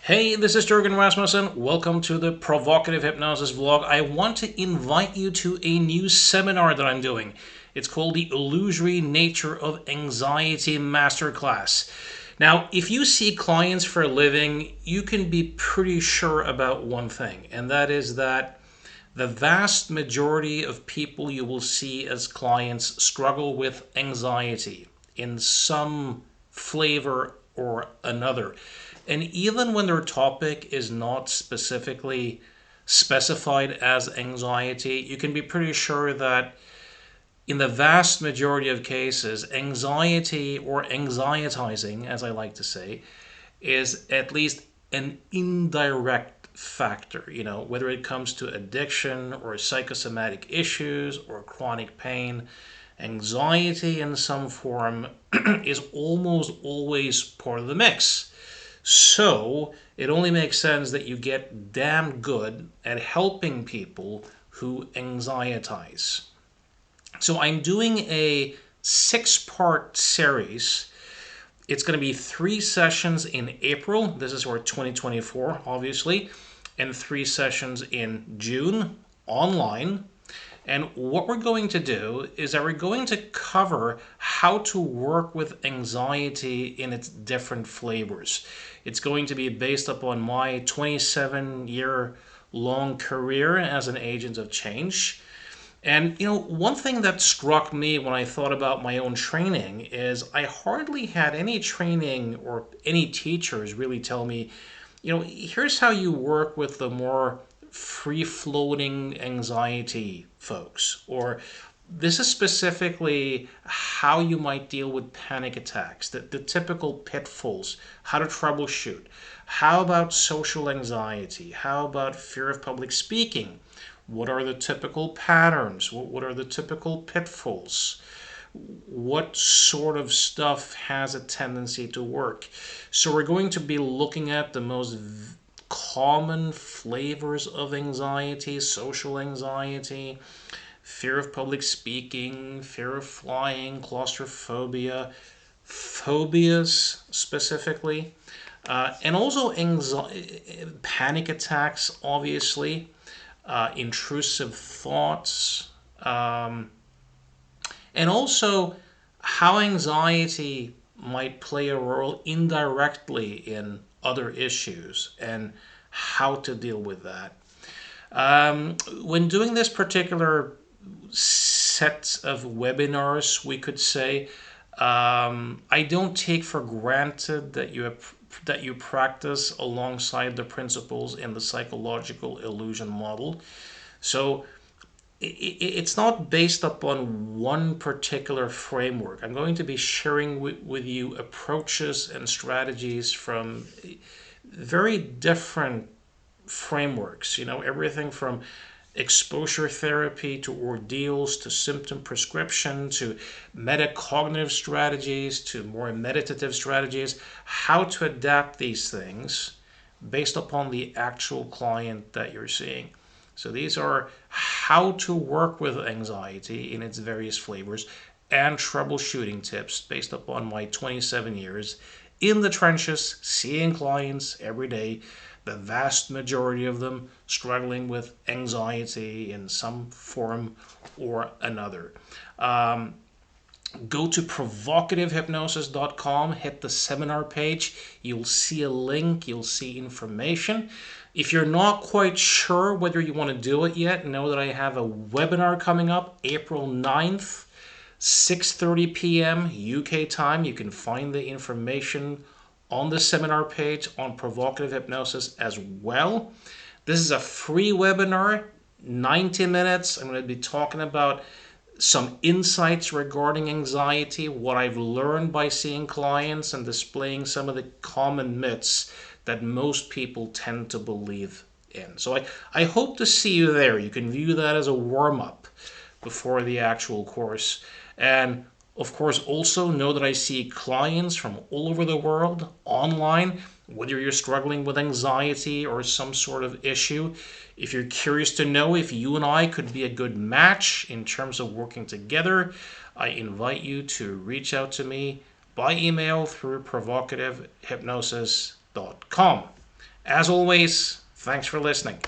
Hey, this is Jürgen Rasmussen. Welcome to the Provocative Hypnosis vlog. I want to invite you to a new seminar that I'm doing. It's called the Illusory Nature of Anxiety Masterclass. Now, if you see clients for a living, you can be pretty sure about one thing, and that is that the vast majority of people you will see as clients struggle with anxiety in some flavor or another. And even when their topic is not specifically specified as anxiety, you can be pretty sure that in the vast majority of cases, anxiety or anxietizing, as I like to say, is at least an indirect factor, whether it comes to addiction or psychosomatic issues or chronic pain. Anxiety in some form is almost always part of the mix. So it only makes sense that you get damn good at helping people who anxietize. So I'm doing a 6-part series. It's going to be 3 sessions in April. This is for 2024, obviously, and 3 sessions in June online. And what we're going to do is that we're going to cover how to work with anxiety in its different flavors. It's going to be based upon my 27-year-long career as an agent of change. And one thing that struck me when I thought about my own training is I hardly had any training or any teachers really tell me, here's how you work with the more free-floating anxiety folks, or this is specifically how you might deal with panic attacks, the typical pitfalls, how to troubleshoot. How about social anxiety? How about fear of public speaking? What are the typical patterns? What are the typical pitfalls? What sort of stuff has a tendency to work? So we're going to be looking at the most common flavors of anxiety: social anxiety, fear of public speaking, fear of flying, claustrophobia, phobias specifically, and also panic attacks, obviously, intrusive thoughts, and also how anxiety might play a role indirectly in other issues and how to deal with that. When doing this particular set of webinars, we could say, I don't take for granted that you practice alongside the principles in the psychological illusion model. So it's not based upon one particular framework. I'm going to be sharing with you approaches and strategies from very different frameworks. Everything from exposure therapy to ordeals to symptom prescription to metacognitive strategies to more meditative strategies, how to adapt these things based upon the actual client that you're seeing. So these are how to work with anxiety in its various flavors and troubleshooting tips based upon my 27 years in the trenches, seeing clients every day, the vast majority of them struggling with anxiety in some form or another. Go to provocativehypnosis.com, hit the seminar page. You'll see a link, you'll see information. If you're not quite sure whether you want to do it yet, know that I have a webinar coming up April 9th, 6:30 p.m. UK time. You can find the information on the seminar page on Provocative Hypnosis as well. This is a free webinar, 90 minutes. I'm going to be talking about some insights regarding anxiety, what I've learned by seeing clients, and displaying some of the common myths that most people tend to believe in. So I hope to see you there. You can view that as a warm-up before the actual course. And of course, also know that I see clients from all over the world online, whether you're struggling with anxiety or some sort of issue. If you're curious to know if you and I could be a good match in terms of working together, I invite you to reach out to me by email through provocativehypnosis.com. As always, thanks for listening.